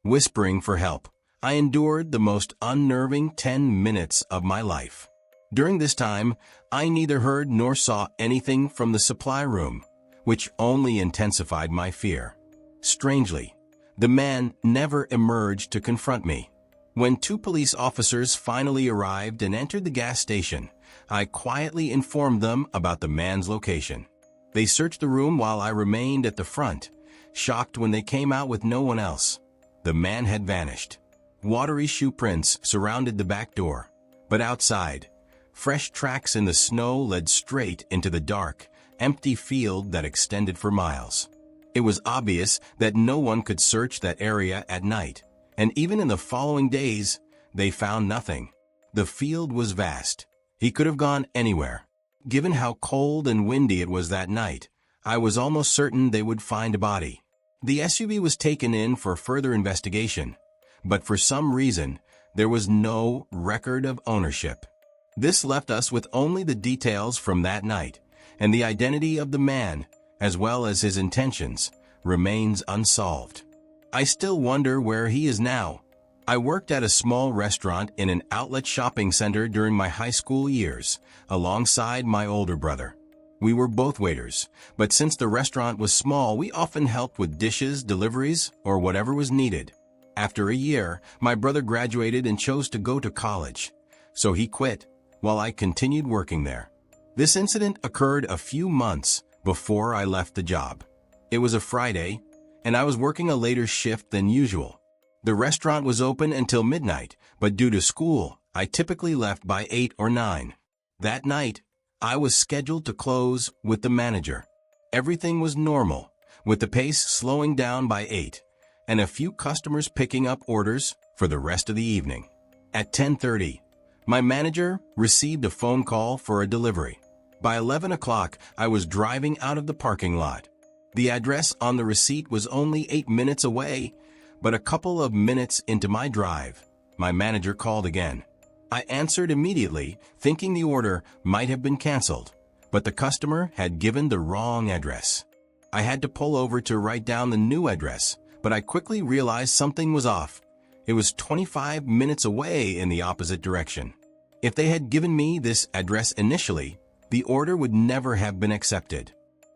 whispering for help. I endured the most unnerving 10 minutes of my life. During this time, I neither heard nor saw anything from the supply room, which only intensified my fear. Strangely, the man never emerged to confront me. When 2 police officers finally arrived and entered the gas station, I quietly informed them about the man's location. They searched the room while I remained at the front, shocked when they came out with no one else. The man had vanished. Watery shoe prints surrounded the back door, but outside, fresh tracks in the snow led straight into the dark, empty field that extended for miles. It was obvious that no one could search that area at night, and even in the following days, they found nothing. The field was vast. He could have gone anywhere. Given how cold and windy it was that night, I was almost certain they would find a body. The SUV was taken in for further investigation, but for some reason, there was no record of ownership. This left us with only the details from that night, and the identity of the man, as well as his intentions, remains unsolved. I still wonder where he is now. I worked at a small restaurant in an outlet shopping center during my high school years, alongside my older brother. We were both waiters, but since the restaurant was small, we often helped with dishes, deliveries, or whatever was needed. After a year, my brother graduated and chose to go to college, so he quit, while I continued working there. This incident occurred a few months before I left the job. It was a Friday, and I was working a later shift than usual. The restaurant was open until midnight, but due to school, I typically left by 8 or 9. That night, I was scheduled to close with the manager. Everything was normal, with the pace slowing down by 8, and a few customers picking up orders for the rest of the evening. At 10:30, my manager received a phone call for a delivery. By 11 o'clock, I was driving out of the parking lot. The address on the receipt was only 8 minutes away, but a couple of minutes into my drive, my manager called again. I answered immediately, thinking the order might have been canceled, but the customer had given the wrong address. I had to pull over to write down the new address, but I quickly realized something was off. It was 25 minutes away in the opposite direction. If they had given me this address initially, the order would never have been accepted.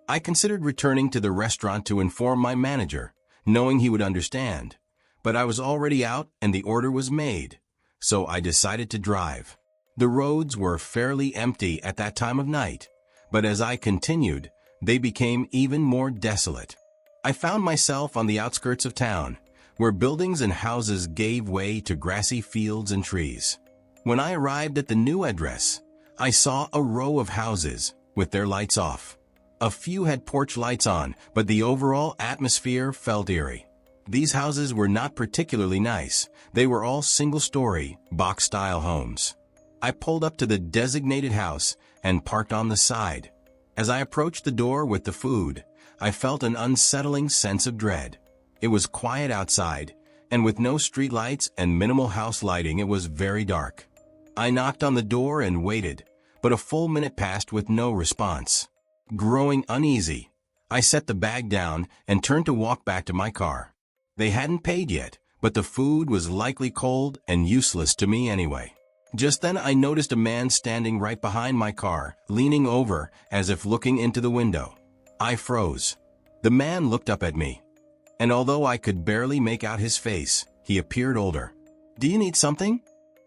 I considered returning to the restaurant to inform my manager, knowing he would understand, but I was already out and the order was made, so I decided to drive. The roads were fairly empty at that time of night, but as I continued, they became even more desolate. I found myself on the outskirts of town, where buildings and houses gave way to grassy fields and trees. When I arrived at the new address, I saw a row of houses with their lights off. A few had porch lights on, but the overall atmosphere felt eerie. These houses were not particularly nice. They were all single-story, box-style homes. I pulled up to the designated house and parked on the side. As I approached the door with the food, I felt an unsettling sense of dread. It was quiet outside, and with no streetlights and minimal house lighting, it was very dark. I knocked on the door and waited, but a full minute passed with no response. Growing uneasy, I set the bag down and turned to walk back to my car. They hadn't paid yet, but the food was likely cold and useless to me anyway. Just then I noticed a man standing right behind my car, leaning over as if looking into the window. I froze. The man looked up at me, and although I could barely make out his face, he appeared older. "Do you need something?"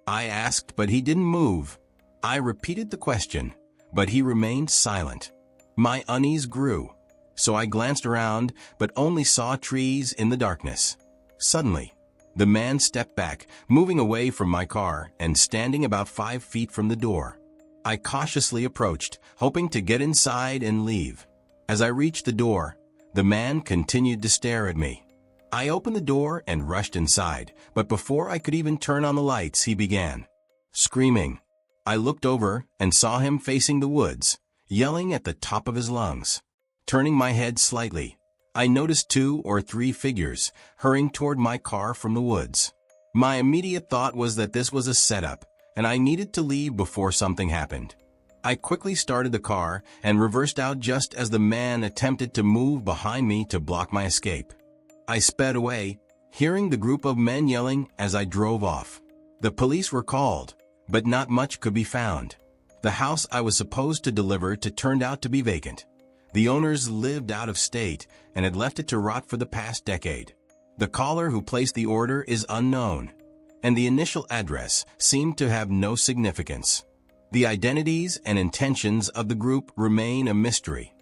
I asked, but he didn't move. I repeated the question, but he remained silent. My unease grew, so I glanced around but only saw trees in the darkness. Suddenly, the man stepped back, moving away from my car and standing about 5 feet from the door. I cautiously approached, hoping to get inside and leave. As I reached the door, the man continued to stare at me. I opened the door and rushed inside, but before I could even turn on the lights, he began screaming. I looked over and saw him facing the woods, yelling at the top of his lungs. Turning my head slightly, I noticed 2 or 3 figures hurrying toward my car from the woods. My immediate thought was that this was a setup, and I needed to leave before something happened. I quickly started the car and reversed out just as the man attempted to move behind me to block my escape. I sped away, hearing the group of men yelling as I drove off. The police were called, but not much could be found. The house I was supposed to deliver to turned out to be vacant. The owners lived out of state and had left it to rot for the past decade. The caller who placed the order is unknown, and the initial address seemed to have no significance. The identities and intentions of the group remain a mystery,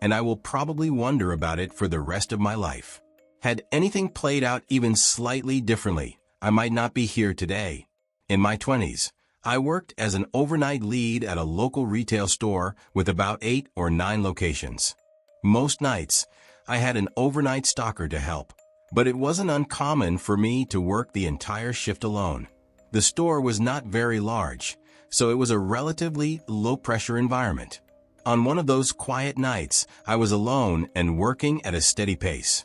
and I will probably wonder about it for the rest of my life. Had anything played out even slightly differently, I might not be here today. In my 20s, I worked as an overnight lead at a local retail store with about 8 or 9 locations. Most nights, I had an overnight stalker to help, but it wasn't uncommon for me to work the entire shift alone. The store was not very large, so it was a relatively low-pressure environment. On one of those quiet nights, I was alone and working at a steady pace.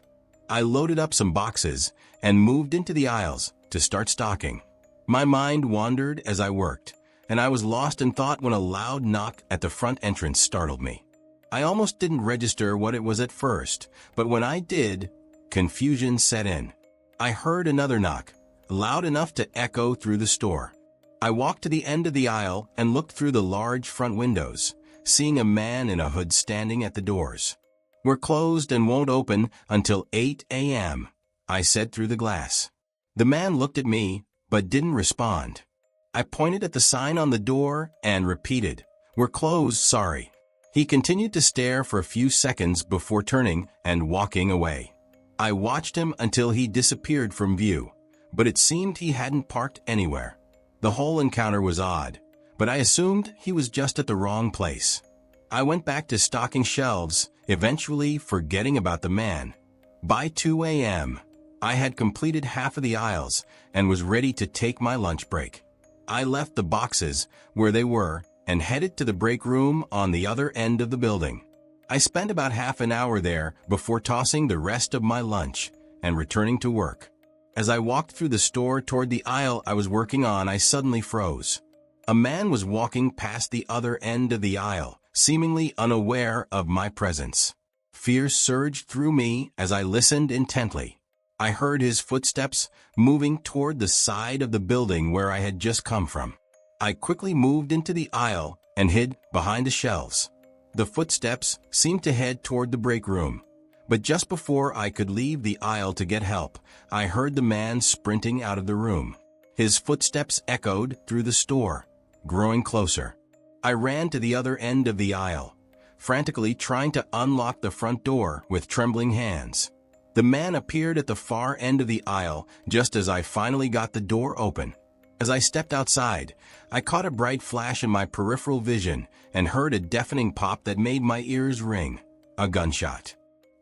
I loaded up some boxes and moved into the aisles to start stocking. My mind wandered as I worked, and I was lost in thought when a loud knock at the front entrance startled me. I almost didn't register what it was at first, but when I did, confusion set in. I heard another knock, loud enough to echo through the store. I walked to the end of the aisle and looked through the large front windows, seeing a man in a hood standing at the doors. "We're closed and won't open until 8 a.m., I said through the glass. The man looked at me, but didn't respond. I pointed at the sign on the door and repeated, "We're closed, sorry." He continued to stare for a few seconds before turning and walking away. I watched him until he disappeared from view, but it seemed he hadn't parked anywhere. The whole encounter was odd, but I assumed he was just at the wrong place. I went back to stocking shelves, eventually forgetting about the man. By 2 a.m., I had completed half of the aisles and was ready to take my lunch break. I left the boxes where they were and headed to the break room on the other end of the building. I spent about half an hour there before tossing the rest of my lunch and returning to work. As I walked through the store toward the aisle I was working on, I suddenly froze. A man was walking past the other end of the aisle, seemingly unaware of my presence. Fear surged through me as I listened intently. I heard his footsteps moving toward the side of the building where I had just come from. I quickly moved into the aisle and hid behind the shelves. The footsteps seemed to head toward the break room, but just before I could leave the aisle to get help, I heard the man sprinting out of the room. His footsteps echoed through the store, growing closer. I ran to the other end of the aisle, frantically trying to unlock the front door with trembling hands. The man appeared at the far end of the aisle just as I finally got the door open. As I stepped outside, I caught a bright flash in my peripheral vision and heard a deafening pop that made my ears ring. A gunshot.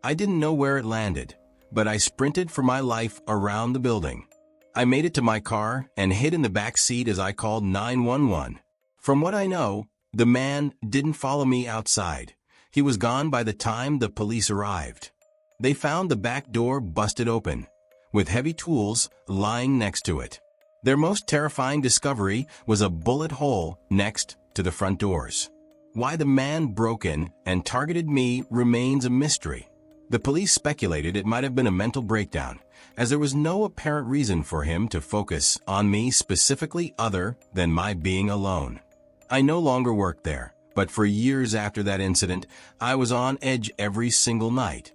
I didn't know where it landed, but I sprinted for my life around the building. I made it to my car and hid in the back seat as I called 911. From what I know, the man didn't follow me outside. He was gone by the time the police arrived. They found the back door busted open, with heavy tools lying next to it. Their most terrifying discovery was a bullet hole next to the front doors. Why the man broke in and targeted me remains a mystery. The police speculated it might have been a mental breakdown, as there was no apparent reason for him to focus on me specifically other than my being alone. I no longer worked there, but for years after that incident, I was on edge every single night,